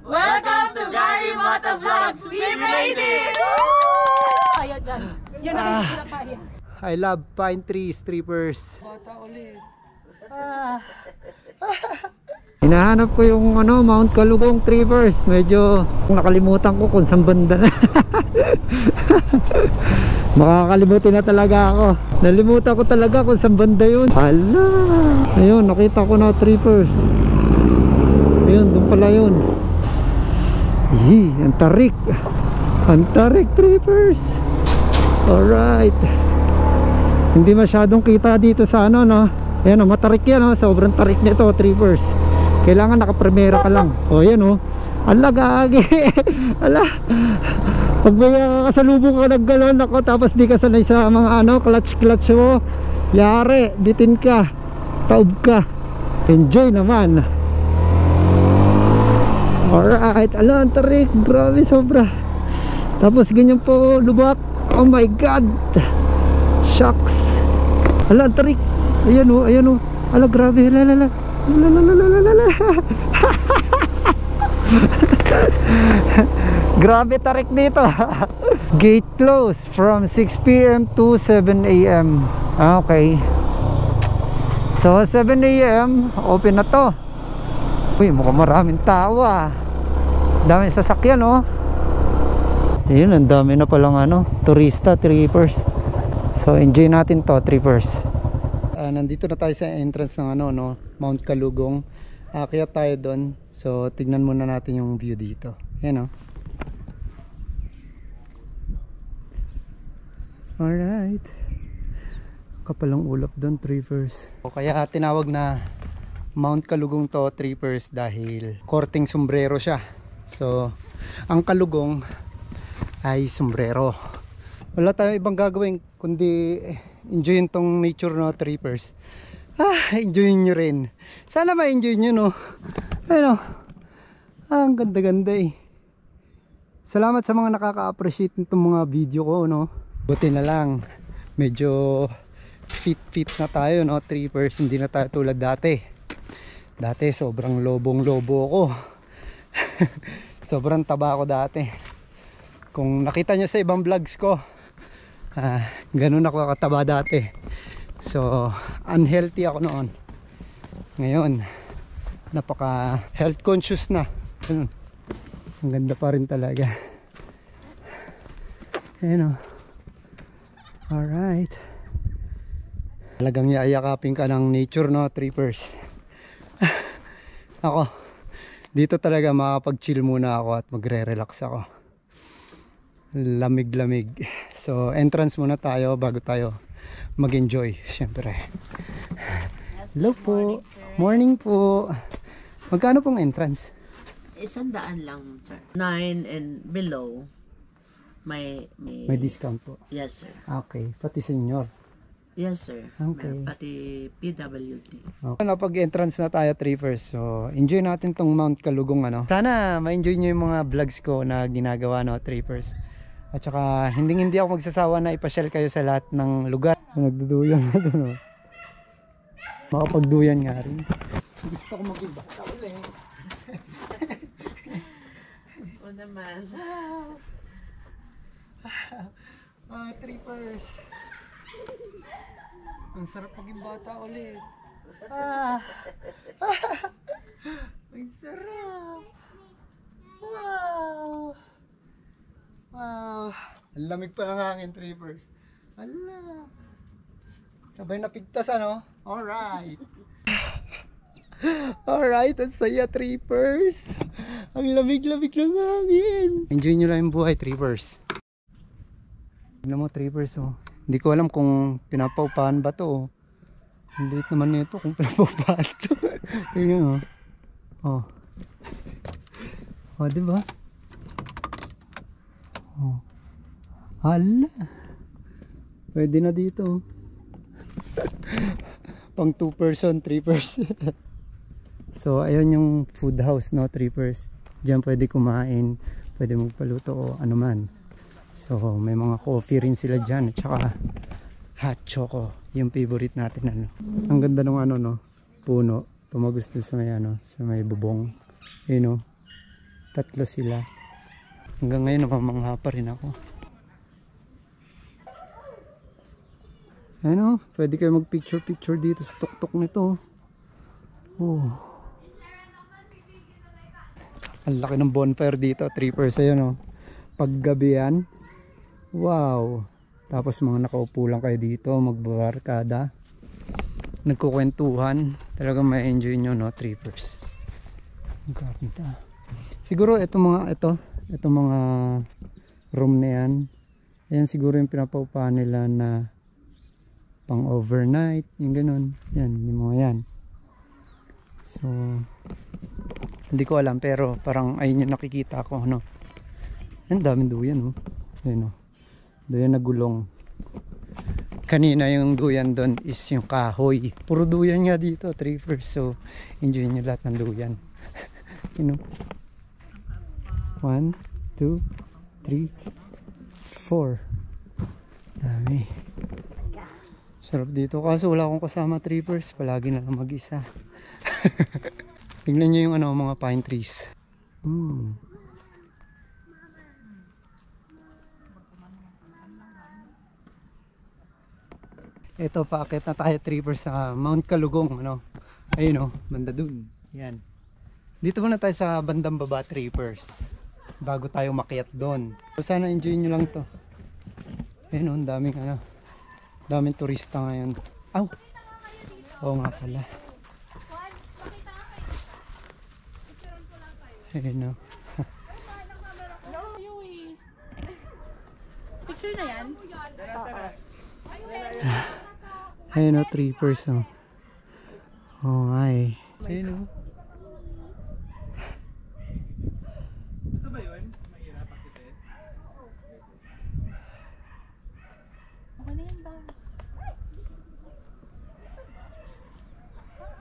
Welcome to Gary Moto Vlogs! We made it! Kaya dyan. Yan ang pinakaya. I love pine trees, strippers. Bata ulit. Hinahanap ko yung Mount Kalugong Trippers. Medyo nakalimutan ko kung saan banda na. Makakalimutin na talaga ako. Nalimutan ko talaga kung saan banda yun. Hala. Ayun, nakita ko na Trippers. Ayun, doon pala yun. Ang tarik. Ang tarik Trippers. Alright. Hindi masyadong kita dito sa no. Ayan matarik yan sobrang tarik nito Trippers. Kailangan nakapremera ka lang. Ayan ala gagi. Ala. Pag may kasalubong ka naggalon ako tapos di ka sanay sa mga clutch mo, yari, bitin ka, taob ka. Enjoy naman. Alright, ala ang tarik, grabe sobra. Tapos ganyan po lubak. Oh my god. Shucks. Ala ang tarik. Ayan ala grabe, lalala. Grabe tarik dito. Gate closed from 6 PM to 7 AM. Okay. So 7 AM open na to. Uy, mukhang maraming tao daming sasakyan Ayun, ang dami na palang turista, trippers. So enjoy natin to, trippers. Nandito na tayo sa entrance ng Mount Kalugong. Kaya tayo doon. So tignan muna natin yung view dito. Ayan Alright. Kapalang ulap doon, trippers. Kaya tinawag na Mount Kalugong to, trippers, dahil korteng sombrero siya. So ang Kalugong ay sombrero. Wala tayong ibang gagawin kundi enjoyin tong nature trippers. Enjoyin nyo rin. Sana ma-enjoy nyo ang ganda-ganda Salamat sa mga nakaka-appreciate nitong mga video ko Buti na lang medyo fit na tayo trippers. Hindi na tayo tulad dati. Dati sobrang lobong-lobo ako. Sobrang taba ako dati. Kung nakita nyo sa ibang vlogs ko, ganun ako kataba dati. So unhealthy ako noon. Ngayon napaka health conscious na. Ganun. Ang ganda pa rin talaga. Alright. Talagang yaayakapin ka ng nature trippers. Ako dito talaga makapag-chill muna ako at magre-relax ako. Lamig-lamig. So entrance muna tayo bago tayo mag-enjoy, syempre. Hello po. Morning po. Magkano pong entrance? 100 lang, sir. 9 and below may discount po. Yes, sir. Okay, pati senior. Yes, sir. Okay. Pati PWD. Okay. Napag-entrance na tayo, trippers. So enjoy natin tong Mount Kalugong Sana ma-enjoy nyo yung mga vlogs ko na ginagawa trippers. At saka hindi ako magsasawa na ipasyal kayo sa lahat ng lugar. Nagduduyan na doon makapagduyan nga rin. Gusto ko mag-iba ulit. O naman. Trippers. Ang sarap maging bata ulit. Ang sarap. Wow. Ang lamig pa ng hangin, trippers. Hala. Sabay napigtas Alright. Alright, ang saya, trippers. Ang lamig-lamig ng hangin. Enjoy nyo lang yung buhay, trippers. Tignan mo, trippers Hindi ko alam kung pinapaupahan ba to Ang liit naman nito kung pinapaupahan to. Tignan diba? Hala. Pwede na dito. Pang 2 person, 3 person. So ayun yung food house trippers. Diyan pwede kumain, pwede magpaluto o ano man. So may mga coffee rin sila dyan. At saka hot choco, yung favorite natin Ang ganda ng puno. Tumagos doon sa may sa may bubong. Tatlo sila. Hanggang ngayon namamangha pa rin ako. Ano, pwede kayo mag picture dito sa tuktok nito. Oh. Ang laki ng bonfire dito, trippers, ayun oh. Paggabi yan. Wow. Tapos mga nakaupo lang kayo dito, magbabarkada, nagkukwentuhan. Talagang may enjoy nyo, no, trippers. Ang ganda. Siguro itong mga room na yan, ayan siguro yung pinapaupahan nila na pang overnight, yung ganun. Yan, yung mga yan. So hindi ko alam, pero parang ayun yung nakikita ko, no. Yan, daming duyan, oh. Ayun, oh. Duyan na gulong. Kanina yung duyan doon is yung kahoy. Puro duyan nga dito, trippers. So enjoy nyo lahat ng duyan. You know, 1, 2, 3, 4. Dami. Sarap dito. Kaso wala akong kasama, trippers. Palagi na lang mag-isa. Tingnan nyo yung mga pine trees. Ito, paakit na tayo, trippers, sa Mount Kalugong, ayun, banda dun. Yan. Dito muna tayo sa bandang baba, trippers, bago tayo makiat doon. So, sana enjoy nyo lang to. Ayun, daming turista ngayon. Aw! Oo nga pala. Ayun, Picture na yan? ayun, trippers, oh. Oh, ay. Ayun, Ito ba yun? Mahirap akitin? Okay na yan, Bams.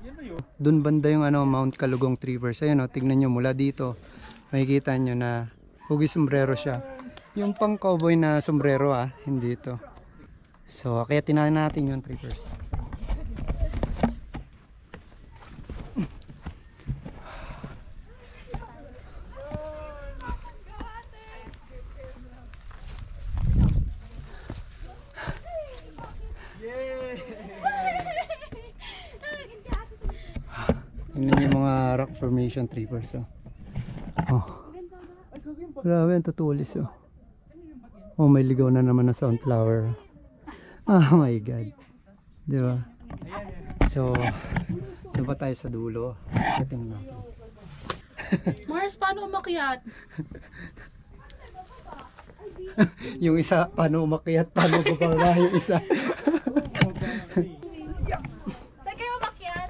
Yan ba yun? Doon banda yung Mount Kalugong, trippers. Ayun, tignan nyo mula dito. Makikita nyo na hugi sombrero siya. Yung pang cowboy na sombrero, hindi ito. So, kaya tinahan natin yung trippers. Tingnan yung mga rock formation, trippers. Oh. Grabe, ang tutulis, oh. Oh, may ligaw na naman na sunflower. Oh my god, di ba? So doon pa tayo sa dulo. Tingnan natin. Mars, paano umakyat? Yung isa paano umakyat, paano bababa yung isa. Saan kayo umakyat?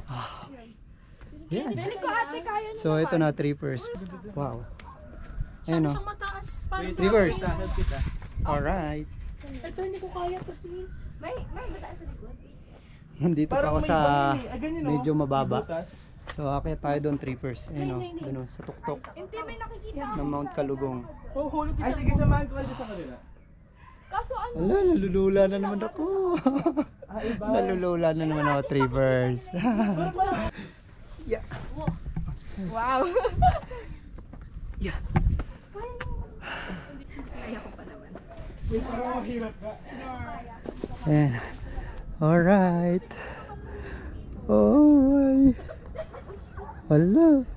Yeah. Bili ko ate, kaya niyo. So ito na, trippers. Wow. Ayun, Saan mataas? Para sa Trippers. Help kita. Alright. Ito, hindi ko kaya to, sis. May mataas sa likod. Nandito pa ako sa medyo mababa. Butas. So akit tayo doon, trippers. Ayun, doon sa tuktok Hindi, may nakikita. ng Mount Kalugong. Oh, hulog isa. Ay, sige, samahan ko kayo sa kanila. Kaso ano? Ala, nalulula na naman ako. Nalulula na naman ako, trippers. Yeah. Wow. Yeah. Kaya ko pa naman. Parang mahirap ka. Ayan. Alright. Oh my. Ala.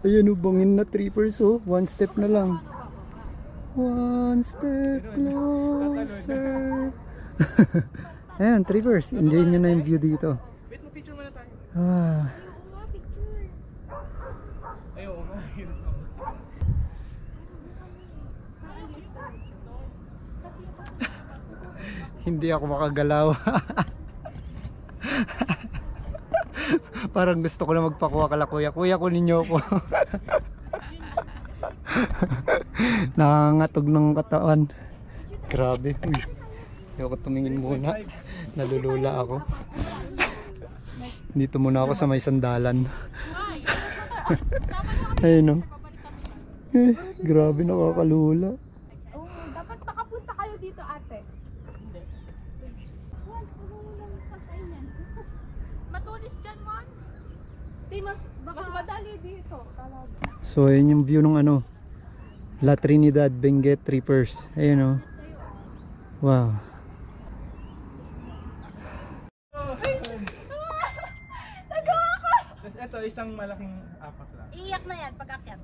Ayan, bangin na, trippers, oh. One step na lang. One step closer. Ayan, trippers. Enjoy nyo na yung view dito. Wait, mag-picture muna tayo. Ah. Ay, oo nga. Hirap. Hindi ako makagalaw. Parang gusto ko na magpakuha kala kuya. Kuya, kunin niyo ako. Nangangatog ng katawan. Grabe. Uy. Ayoko tumingin muna. Nalulula ako. Dito muna ako sa may sandalan. Ayun, oh. Grabe, nakakalula. Oh, dapat makapunta kayo dito, ate. Matulis dyan, man. Mas madali dito. Talaga. So ayun yung view ng La Trinidad Benguet Trippers. Ayun, oh. Wow. Tapos ito, isang malaking apak lang. Iiyak na yan pag-akyat.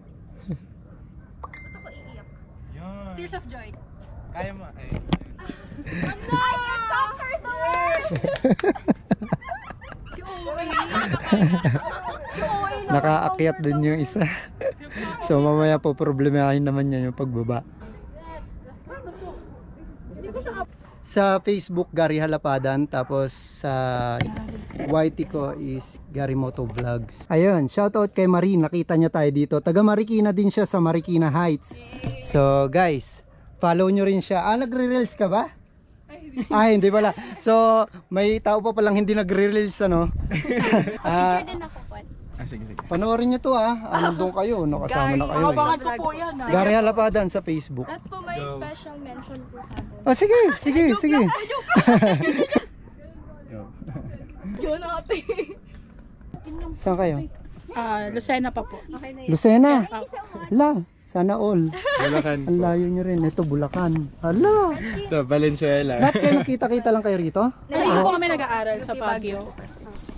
Ba't ako iiyak? Yun. Tears of joy. Kaya mo. Ay. I can conquer the world! Si Uwi. Si Uwi na. Nakaakyat din yung isa. So mamaya po problemahin naman yan yung pagbaba. Sa Facebook, Gary Halapadan. Tapos sa YT ko is Gary Moto Vlogs. Ayun, shoutout kay Marie. Nakita niya tayo dito. Taga Marikina din siya sa Marikina Heights. So guys, follow nyo rin siya. Nagre-reels ka ba? Hindi pala. So, may tao pa palang hindi nagre-reels, ano? Picture din ako, Juan. Sige. Panoorin nyo to, doon kayo, no? Kasama na kayo. Abangan ko po yan. Gary Halapadan sa Facebook. At po may special mention po sa akin. Oh, sige. Yun natin. Saan kayo? Lucena pa po. Okay na yun. Lucena. Hala, sana all. Bulacan Ang layo nyo rin. Ito, Bulacan. Hala. Ito, Valenzuela. Lahat kayo nakita-kita lang kayo rito? Hindi po kami nag-aaral sa Baguio.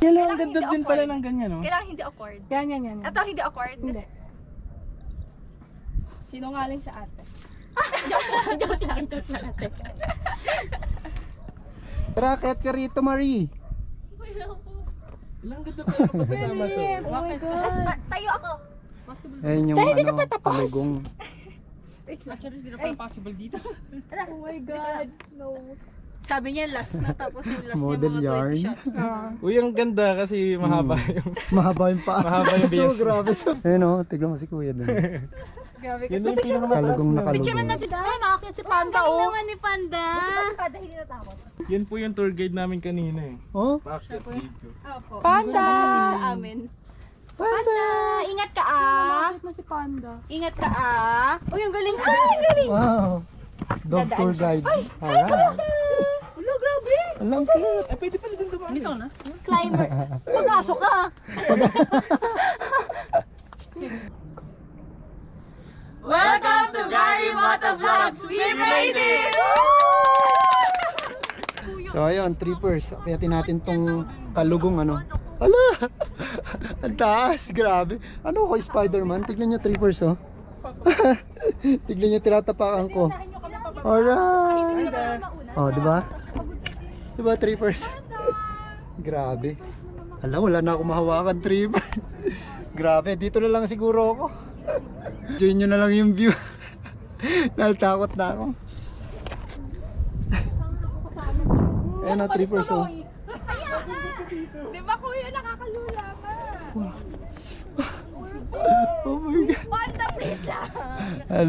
Yan lang, ang ganda din pala ng ganyan, no? Kailangan hindi awkward. Yan. Ito hindi awkward. Hindi. Sinungaling sa ate. Joke lang sa ate. Tara, kahit ka rito, Marie. Ilang ganda pala pagkasama to. Oh my God. Tapos tayo ako. Ayun yung palugong. Actually, hindi na pala possible dito. Oh my God. No. Sabi niya last na tapos yung last Model niya mga yarn. 20 shots na. Uy, ang ganda kasi mahaba yung... Mahaba yung paa. Mahaba yung bias. So, grabe to. Ayun, oh, tignan mo si kuya dun. Grabe Yun kasi. yung pinaka Kalugong na Picture kalugong. natin dahil Nakakit si Panda, oh. naman ni Panda. Panda hindi natakot. Yun po yung tour guide namin kanina eh. Oh, Paakyat dito. Opo. Panda! Sa amin. Panda! Ingat ka Nakakit na si Panda. Ingat ka Uy, ang galing ko. Ang galing. wow. Dog Dadaan tour siya. guide. Alright. Hello, grabe. Alam cute. Ay, pwede pala dun dumaan. Dito na. Climber. Pag-asok ka. Welcome to Gary Moto Vlogs. We made it! So ayun, trippers. Akyatin natin tong kalugong ano. Ala! Ang taas, grabe. Ano ako, Spider-Man? Tignan nyo, trippers, oh. Tignan nyo, tinatapakan ko. Alright! Oh, di ba? Di ba, trippers? Grabe. Ala, wala na ako mahawakan, tripper. Grabe, dito na lang siguro ako. Join nyo na lang yung view. Natakot na ako. Ayan o, trippers, oh. Di ba kuya, nakakalula ka? Oh my God. Panda, please lang.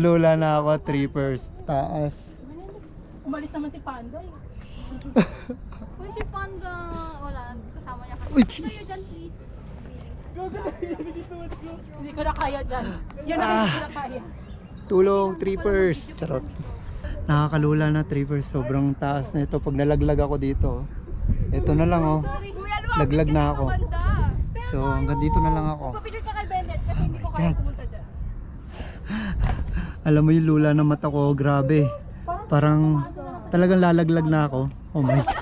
Lula na ako, trippers. Taas. Umalis naman si Panda eh. Uy, si Panda. Wala, kasama niya kasi. Uy! Kayo dyan, please. Hindi ko na kaya dyan. Yan na hindi ko na kaya. Tulong, trippers. Charot. Nakakalula na, trippers. Sobrang taas na ito. Pag nalaglag ako dito, ito na lang, oh. Kuya, Laglag na ako. Panda. So, hanggang dito na lang ako. Papicture ka kay Bennett kasi hindi ko kaya God. pumunta dyan. Alam mo yung lula ng mata ko, grabe. Parang talagang lalaglag na ako. Oh my God.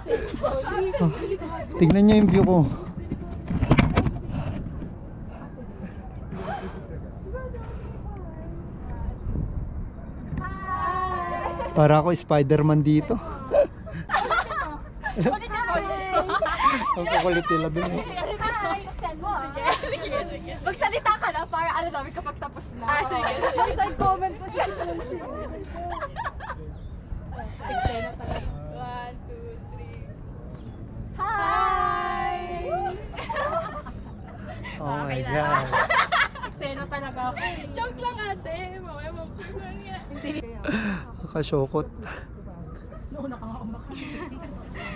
Oh, tignan nyo yung view ko. Para ako Spider-Man dito. Ang kukulit nila dun. Magsalita ka na para alam namin kapag tapos na. Sige. Side comment po siya. 1, 2, 3. Hi! Oh my God. Eksena talaga ako. Joke lang ate. Mamaya mapunan nga. Nakasyokot. Nauna ka nga umakas.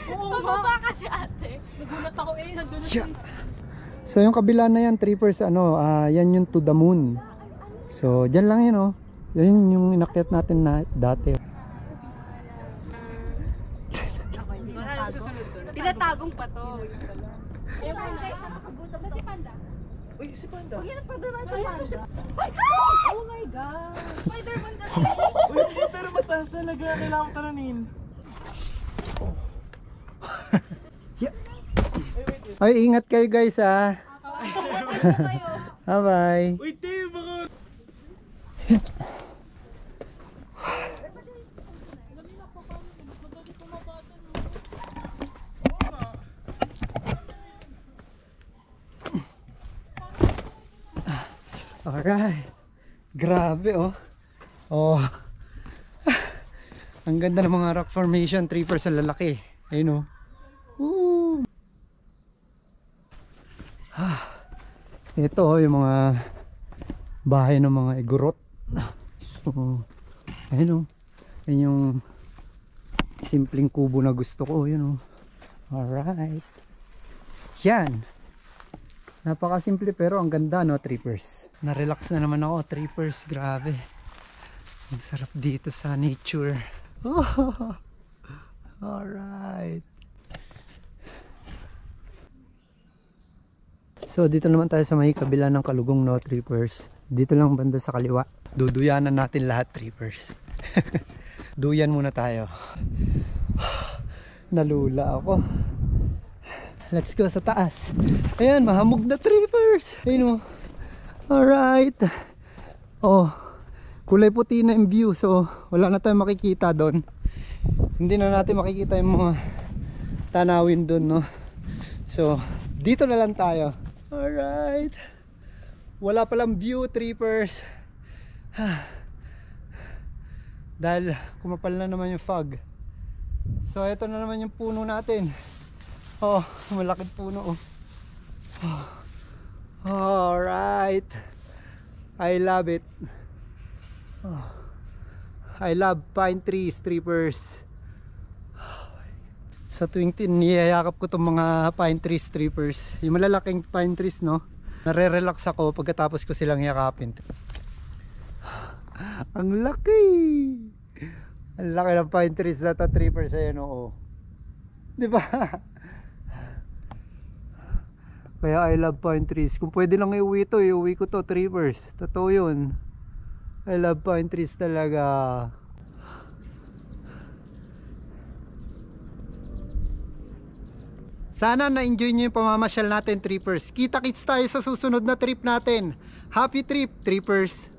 Pababa kasi ate. Nagulat ako eh. Nandun na Yeah. So yung kabila na yan, trippers, ano, yan yung to the moon. So dyan lang yun, oh. Yan yung inakyat natin na dati. Tinatagong pa to. Ayun guys, nakakagutom na si Panda. Uy, si Panda. Huwag yan ang problema sa Panda. Oh my God! Spider-Man na Uy, hindi, pero mataas talaga. Kailangan mo talunin. Ay, ingat kayo guys ah. Bye-bye. Uy, Tim, baka... Alright. Grabe oh. Oh. Ang ganda ng mga rock formation, trippers sa lalaki. Ayun oh. Woo. Ito oh, yung mga bahay ng mga igorot. So, ayun oh. Ayun yung simpleng kubo na gusto ko, yun oh. Alright. Yan. Napakasimple pero ang ganda no, trippers. Na-relax na naman ako, trippers. Grabe. Ang sarap dito sa nature. Oh. Alright. So dito naman tayo sa may kabila ng Kalugong no, trippers. Dito lang banda sa kaliwa. Duduyanan natin lahat, trippers. Duyan muna tayo. Nalula ako. Let's go sa taas. Ayan, mahamog na, trippers. Ayun o. Alright. Oh, kulay puti na yung view. So wala na tayong makikita doon. Hindi na natin makikita yung mga tanawin doon no. So dito na lang tayo. Alright. Wala palang view, trippers. Dahil kumapal na naman yung fog. So ito na naman yung puno natin. Oh, malaking puno oh. Alright. I love it. Oh. I love pine trees, trippers. Sa tuwing niyayakap ko itong mga pine trees, trippers. Yung malalaking pine trees no, nare-relax ako pagkatapos ko silang yakapin. Ang laki. Ang laki ng pine trees na ito, trippers. Ayan oo. Diba? Kaya I love pine trees. Kung pwede lang iuwi ito, iuwi ko to, trippers. Totoo yun. I love pine trees talaga. Sana na-enjoy nyo yung pamamasyal natin, trippers. Kita-kits tayo sa susunod na trip natin. Happy trip, trippers!